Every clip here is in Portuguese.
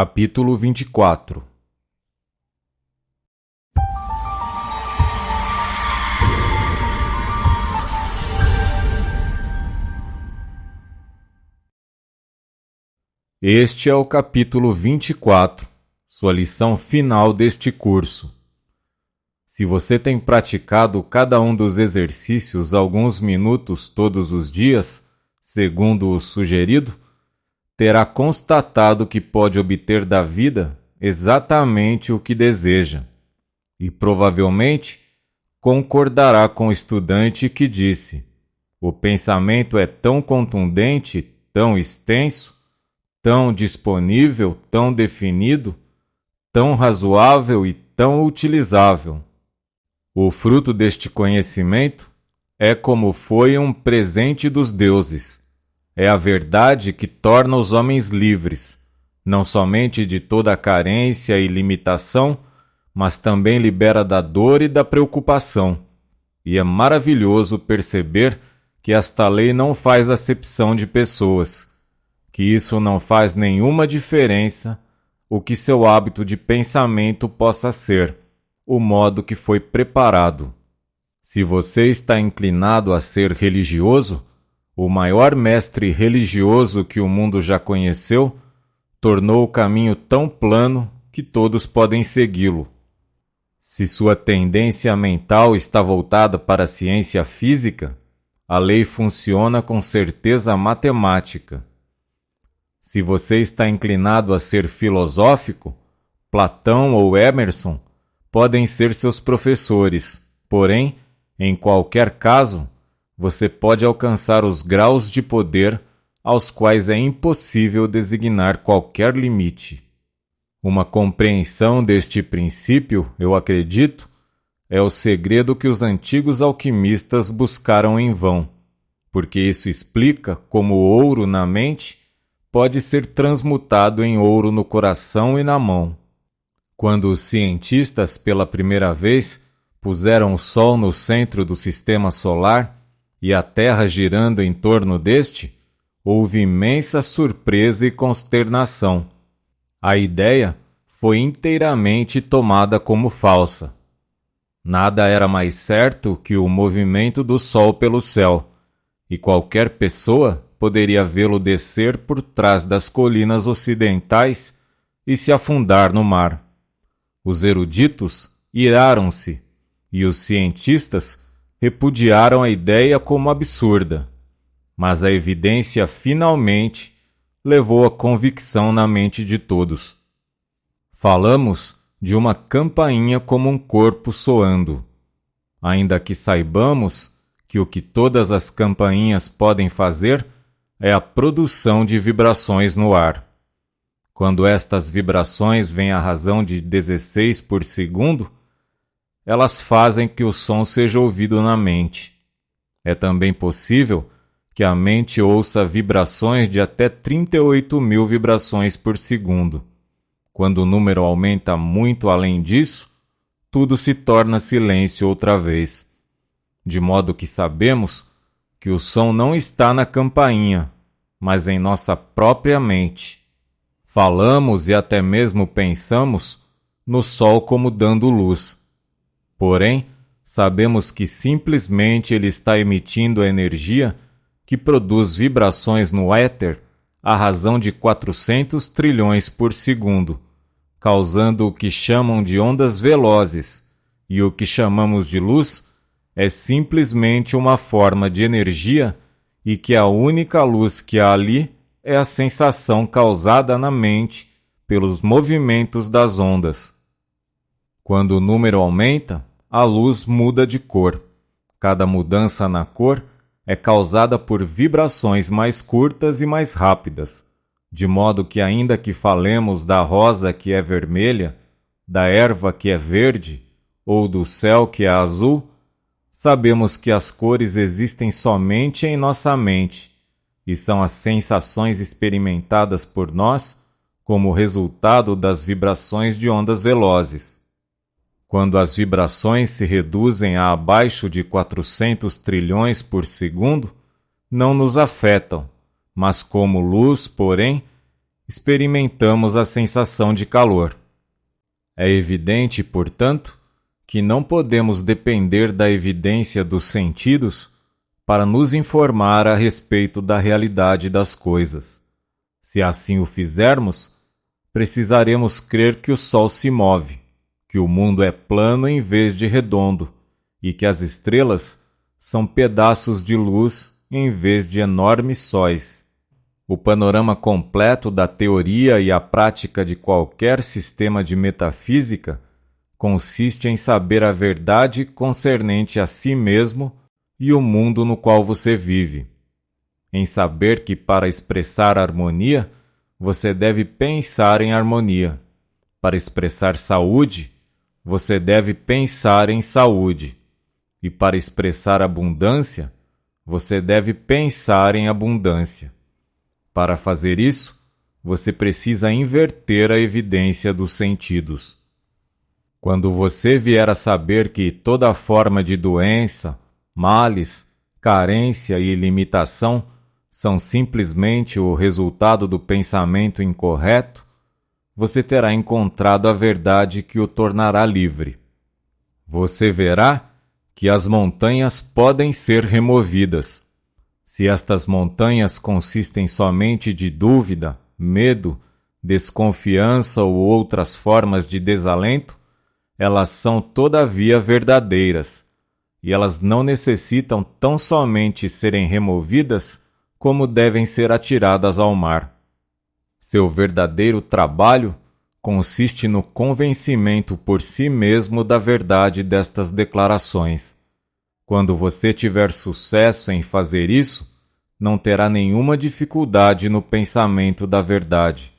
Capítulo 24. Este é o capítulo 24, sua lição final deste curso. Se você tem praticado cada um dos exercícios alguns minutos todos os dias, segundo o sugerido, terá constatado que pode obter da vida exatamente o que deseja, e provavelmente concordará com o estudante que disse: o pensamento é tão contundente, tão extenso, tão disponível, tão definido, tão razoável e tão utilizável. O fruto deste conhecimento é como foi um presente dos deuses. É a verdade que torna os homens livres, não somente de toda a carência e limitação, mas também libera da dor e da preocupação. E é maravilhoso perceber que esta lei não faz acepção de pessoas, que isso não faz nenhuma diferença o que seu hábito de pensamento possa ser, o modo que foi preparado. Se você está inclinado a ser religioso, o maior mestre religioso que o mundo já conheceu tornou o caminho tão plano que todos podem segui-lo. Se sua tendência mental está voltada para a ciência física, a lei funciona com certeza matemática. Se você está inclinado a ser filosófico, Platão ou Emerson podem ser seus professores, porém, em qualquer caso, você pode alcançar os graus de poder aos quais é impossível designar qualquer limite. Uma compreensão deste princípio, eu acredito, é o segredo que os antigos alquimistas buscaram em vão, porque isso explica como o ouro na mente pode ser transmutado em ouro no coração e na mão. Quando os cientistas pela primeira vez puseram o Sol no centro do sistema solar e a Terra girando em torno deste, houve imensa surpresa e consternação. A ideia foi inteiramente tomada como falsa. Nada era mais certo que o movimento do Sol pelo céu, e qualquer pessoa poderia vê-lo descer por trás das colinas ocidentais e se afundar no mar. Os eruditos iraram-se, e os cientistas repudiaram a ideia como absurda, mas a evidência finalmente levou a convicção na mente de todos. Falamos de uma campainha como um corpo soando, ainda que saibamos que o que todas as campainhas podem fazer é a produção de vibrações no ar. Quando estas vibrações vêm à razão de 16 por segundo, elas fazem que o som seja ouvido na mente. É também possível que a mente ouça vibrações de até 38.000 vibrações por segundo. Quando o número aumenta muito além disso, tudo se torna silêncio outra vez. De modo que sabemos que o som não está na campainha, mas em nossa própria mente. Falamos e até mesmo pensamos no Sol como dando luz. Porém, sabemos que simplesmente ele está emitindo a energia que produz vibrações no éter à razão de 400 trilhões por segundo, causando o que chamam de ondas velozes, e o que chamamos de luz é simplesmente uma forma de energia e que a única luz que há ali é a sensação causada na mente pelos movimentos das ondas. Quando o número aumenta, a luz muda de cor. Cada mudança na cor é causada por vibrações mais curtas e mais rápidas, de modo que ainda que falemos da rosa que é vermelha, da erva que é verde, ou do céu que é azul, sabemos que as cores existem somente em nossa mente, e são as sensações experimentadas por nós como resultado das vibrações de ondas velozes. Quando as vibrações se reduzem a abaixo de 400 trilhões por segundo, não nos afetam, mas como luz, porém, experimentamos a sensação de calor. É evidente, portanto, que não podemos depender da evidência dos sentidos para nos informar a respeito da realidade das coisas. Se assim o fizermos, precisaremos crer que o Sol se move, que o mundo é plano em vez de redondo e que as estrelas são pedaços de luz em vez de enormes sóis. O panorama completo da teoria e a prática de qualquer sistema de metafísica consiste em saber a verdade concernente a si mesmo e o mundo no qual você vive. Em saber que para expressar harmonia, você deve pensar em harmonia. Para expressar saúde, você deve pensar em saúde. E para expressar abundância, você deve pensar em abundância. Para fazer isso, você precisa inverter a evidência dos sentidos. Quando você vier a saber que toda forma de doença, males, carência e limitação são simplesmente o resultado do pensamento incorreto, você terá encontrado a verdade que o tornará livre. Você verá que as montanhas podem ser removidas. Se estas montanhas consistem somente de dúvida, medo, desconfiança ou outras formas de desalento, elas são todavia verdadeiras, e elas não necessitam tão somente serem removidas como devem ser atiradas ao mar. Seu verdadeiro trabalho consiste no convencimento por si mesmo da verdade destas declarações. Quando você tiver sucesso em fazer isso, não terá nenhuma dificuldade no pensamento da verdade.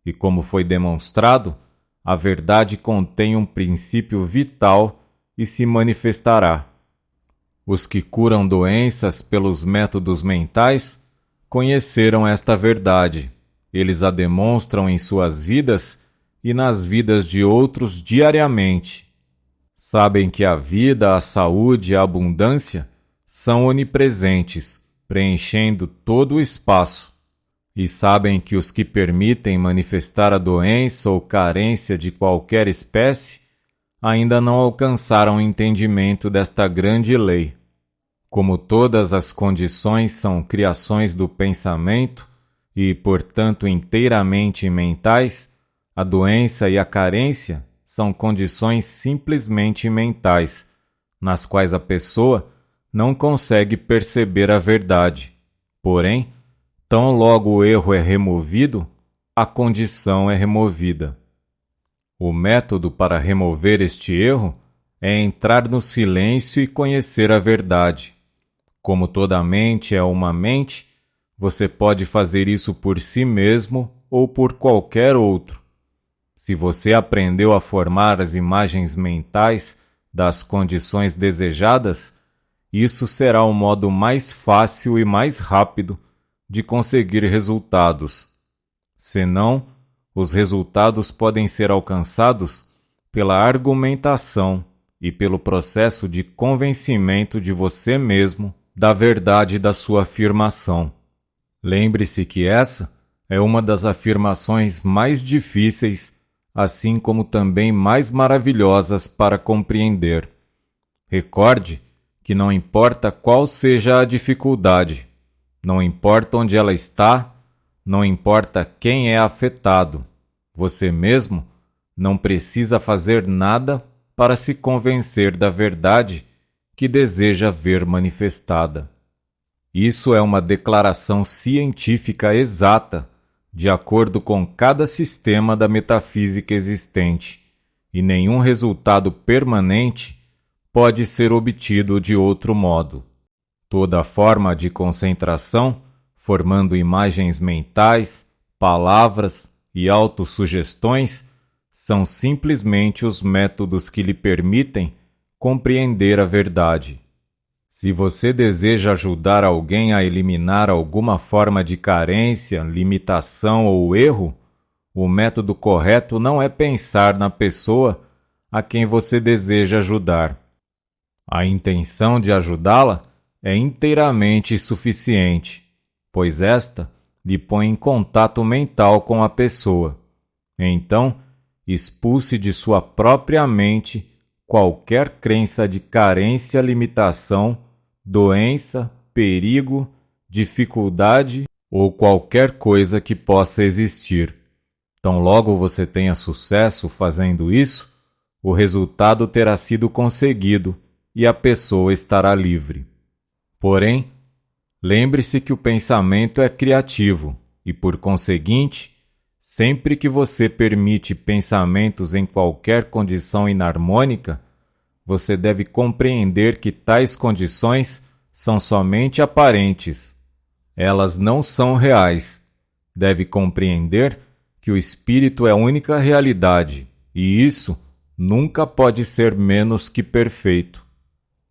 E como foi demonstrado, a verdade contém um princípio vital e se manifestará. Os que curam doenças pelos métodos mentais conheceram esta verdade. Eles a demonstram em suas vidas e nas vidas de outros diariamente. Sabem que a vida, a saúde e a abundância são onipresentes, preenchendo todo o espaço. E sabem que os que permitem manifestar a doença ou carência de qualquer espécie ainda não alcançaram o entendimento desta grande lei. Como todas as condições são criações do pensamento e, portanto, inteiramente mentais, a doença e a carência são condições simplesmente mentais, nas quais a pessoa não consegue perceber a verdade. Porém, tão logo o erro é removido, a condição é removida. O método para remover este erro é entrar no silêncio e conhecer a verdade. Como toda mente é uma mente, você pode fazer isso por si mesmo ou por qualquer outro. Se você aprendeu a formar as imagens mentais das condições desejadas, isso será o modo mais fácil e mais rápido de conseguir resultados. Senão, os resultados podem ser alcançados pela argumentação e pelo processo de convencimento de você mesmo da verdade da sua afirmação. Lembre-se que essa é uma das afirmações mais difíceis, assim como também mais maravilhosas para compreender. Recorde que não importa qual seja a dificuldade, não importa onde ela está, não importa quem é afetado, você mesmo não precisa fazer nada para se convencer da verdade que deseja ver manifestada. Isso é uma declaração científica exata, de acordo com cada sistema da metafísica existente, e nenhum resultado permanente pode ser obtido de outro modo. Toda forma de concentração, formando imagens mentais, palavras e autossugestões, são simplesmente os métodos que lhe permitem compreender a verdade. Se você deseja ajudar alguém a eliminar alguma forma de carência, limitação ou erro, o método correto não é pensar na pessoa a quem você deseja ajudar. A intenção de ajudá-la é inteiramente suficiente, pois esta lhe põe em contato mental com a pessoa. Então, expulse de sua própria mente qualquer crença de carência, limitação, doença, perigo, dificuldade ou qualquer coisa que possa existir. Tão logo você tenha sucesso fazendo isso, o resultado terá sido conseguido e a pessoa estará livre. Porém, lembre-se que o pensamento é criativo e, por conseguinte, sempre que você permite pensamentos em qualquer condição inarmônica, você deve compreender que tais condições são somente aparentes. Elas não são reais. Deve compreender que o espírito é a única realidade, e isso nunca pode ser menos que perfeito.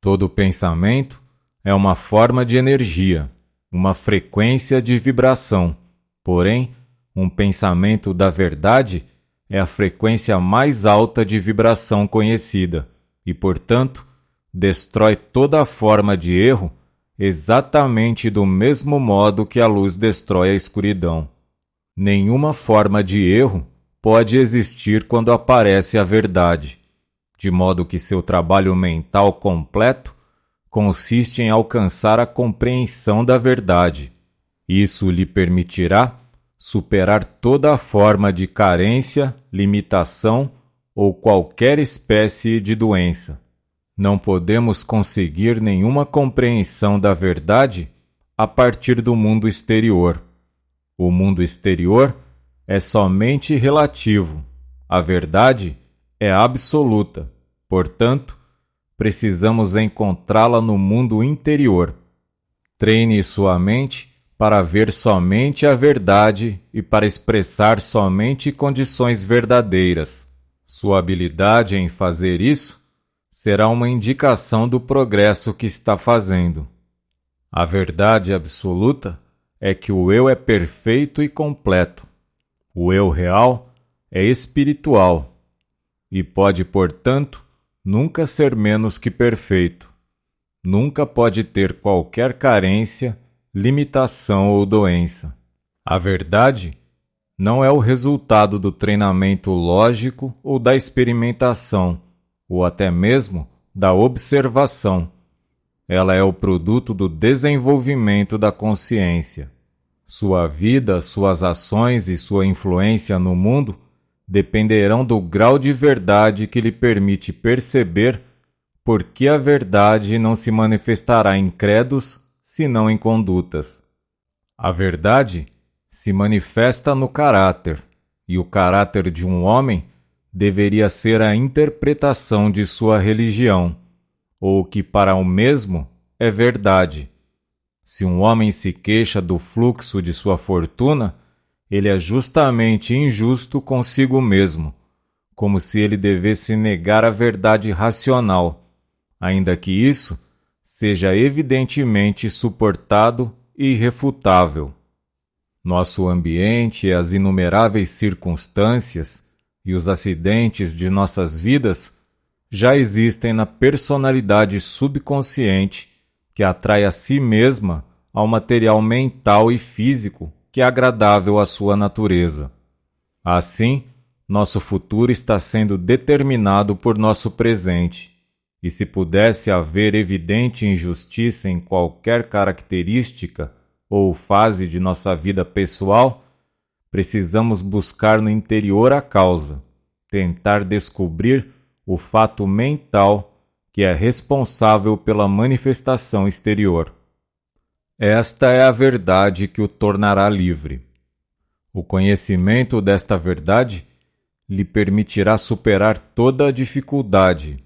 Todo pensamento é uma forma de energia, uma frequência de vibração. Porém, um pensamento da verdade é a frequência mais alta de vibração conhecida e, portanto, destrói toda forma de erro exatamente do mesmo modo que a luz destrói a escuridão. Nenhuma forma de erro pode existir quando aparece a verdade, de modo que seu trabalho mental completo consiste em alcançar a compreensão da verdade. Isso lhe permitirá superar toda forma de carência, limitação ou qualquer espécie de doença. Não podemos conseguir nenhuma compreensão da verdade a partir do mundo exterior. O mundo exterior é somente relativo. A verdade é absoluta. Portanto, precisamos encontrá-la no mundo interior. Treine sua mente para ver somente a verdade e para expressar somente condições verdadeiras. Sua habilidade em fazer isso será uma indicação do progresso que está fazendo. A verdade absoluta é que o eu é perfeito e completo. O eu real é espiritual e pode, portanto, nunca ser menos que perfeito. Nunca pode ter qualquer carência, limitação ou doença. A verdade não é o resultado do treinamento lógico ou da experimentação, ou até mesmo da observação. Ela é o produto do desenvolvimento da consciência. Sua vida, suas ações e sua influência no mundo dependerão do grau de verdade que lhe permite perceber por que a verdade não se manifestará em credos, senão em condutas. A verdade se manifesta no caráter, e o caráter de um homem deveria ser a interpretação de sua religião, ou o que para o mesmo é verdade. Se um homem se queixa do fluxo de sua fortuna, ele é justamente injusto consigo mesmo, como se ele devesse negar a verdade racional, ainda que isso seja evidentemente suportado e irrefutável. Nosso ambiente e as inumeráveis circunstâncias e os acidentes de nossas vidas já existem na personalidade subconsciente que atrai a si mesma ao material mental e físico que é agradável à sua natureza. Assim, nosso futuro está sendo determinado por nosso presente, e se pudesse haver evidente injustiça em qualquer característica ou fase de nossa vida pessoal, precisamos buscar no interior a causa, tentar descobrir o fato mental que é responsável pela manifestação exterior. Esta é a verdade que o tornará livre. O conhecimento desta verdade lhe permitirá superar toda a dificuldade.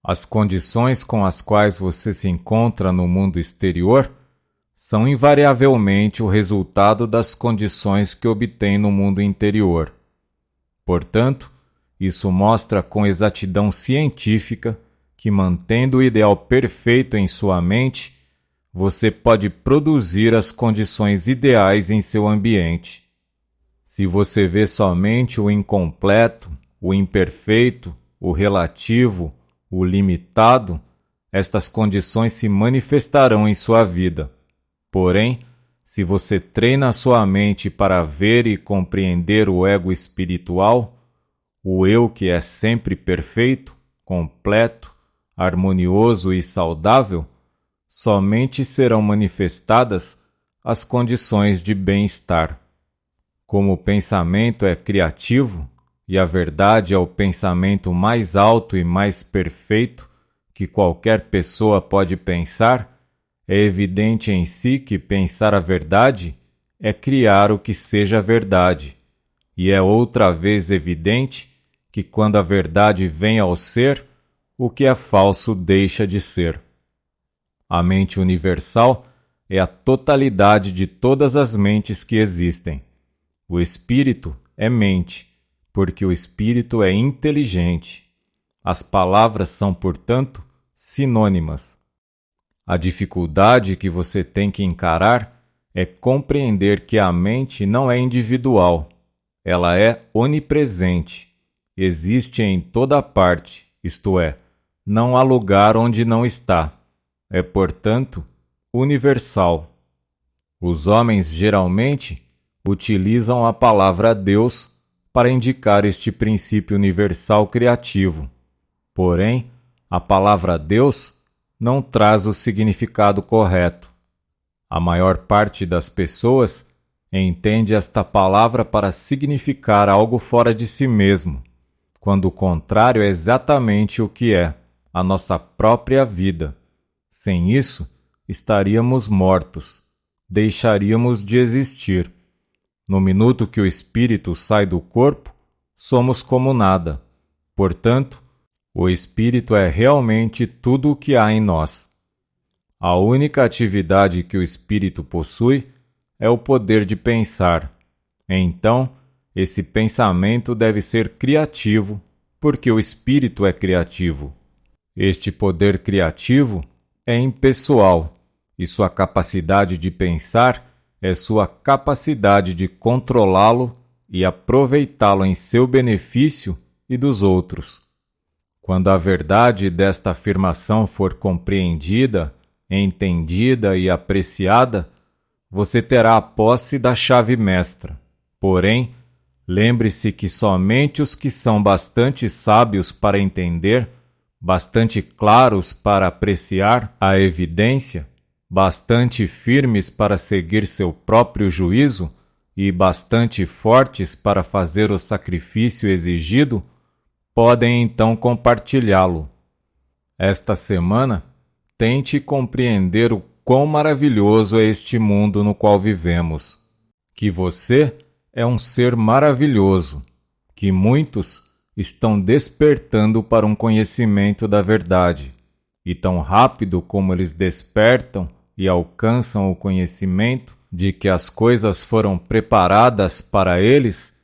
As condições com as quais você se encontra no mundo exterior são invariavelmente o resultado das condições que obtém no mundo interior. Portanto, isso mostra com exatidão científica que, mantendo o ideal perfeito em sua mente, você pode produzir as condições ideais em seu ambiente. Se você vê somente o incompleto, o imperfeito, o relativo, o limitado, estas condições se manifestarão em sua vida. Porém, se você treina sua mente para ver e compreender o ego espiritual, o eu que é sempre perfeito, completo, harmonioso e saudável, somente serão manifestadas as condições de bem-estar. Como o pensamento é criativo, e a verdade é o pensamento mais alto e mais perfeito que qualquer pessoa pode pensar, é evidente em si que pensar a verdade é criar o que seja verdade, e é outra vez evidente que quando a verdade vem ao ser, o que é falso deixa de ser. A mente universal é a totalidade de todas as mentes que existem. O espírito é mente, porque o espírito é inteligente. As palavras são, portanto, sinônimas. A dificuldade que você tem que encarar é compreender que a mente não é individual. Ela é onipresente. Existe em toda parte, isto é, não há lugar onde não está. É, portanto, universal. Os homens geralmente utilizam a palavra Deus para indicar este princípio universal criativo. Porém, a palavra Deus não traz o significado correto. A maior parte das pessoas entende esta palavra para significar algo fora de si mesmo, quando o contrário é exatamente o que é, a nossa própria vida. Sem isso, estaríamos mortos, deixaríamos de existir. No minuto que o espírito sai do corpo, somos como nada. Portanto, o espírito é realmente tudo o que há em nós. A única atividade que o espírito possui é o poder de pensar. Então, esse pensamento deve ser criativo, porque o espírito é criativo. Este poder criativo é impessoal, e sua capacidade de pensar é sua capacidade de controlá-lo e aproveitá-lo em seu benefício e dos outros. Quando a verdade desta afirmação for compreendida, entendida e apreciada, você terá a posse da chave mestra. Porém, lembre-se que somente os que são bastante sábios para entender, bastante claros para apreciar a evidência, bastante firmes para seguir seu próprio juízo e bastante fortes para fazer o sacrifício exigido, podem então compartilhá-lo. Esta semana, tente compreender o quão maravilhoso é este mundo no qual vivemos, que você é um ser maravilhoso, que muitos estão despertando para um conhecimento da verdade, e tão rápido como eles despertam e alcançam o conhecimento de que as coisas foram preparadas para eles,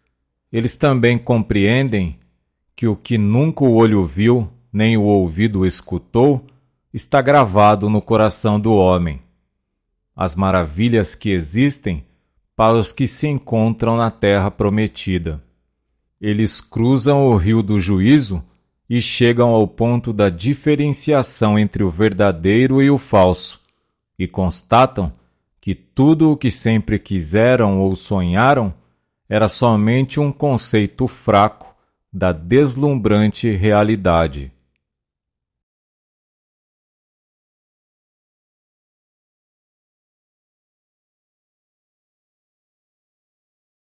eles também compreendem que o que nunca o olho viu, nem o ouvido escutou, está gravado no coração do homem. As maravilhas que existem para os que se encontram na terra prometida. Eles cruzam o rio do juízo e chegam ao ponto da diferenciação entre o verdadeiro e o falso, e constatam que tudo o que sempre quiseram ou sonharam era somente um conceito fraco da deslumbrante realidade.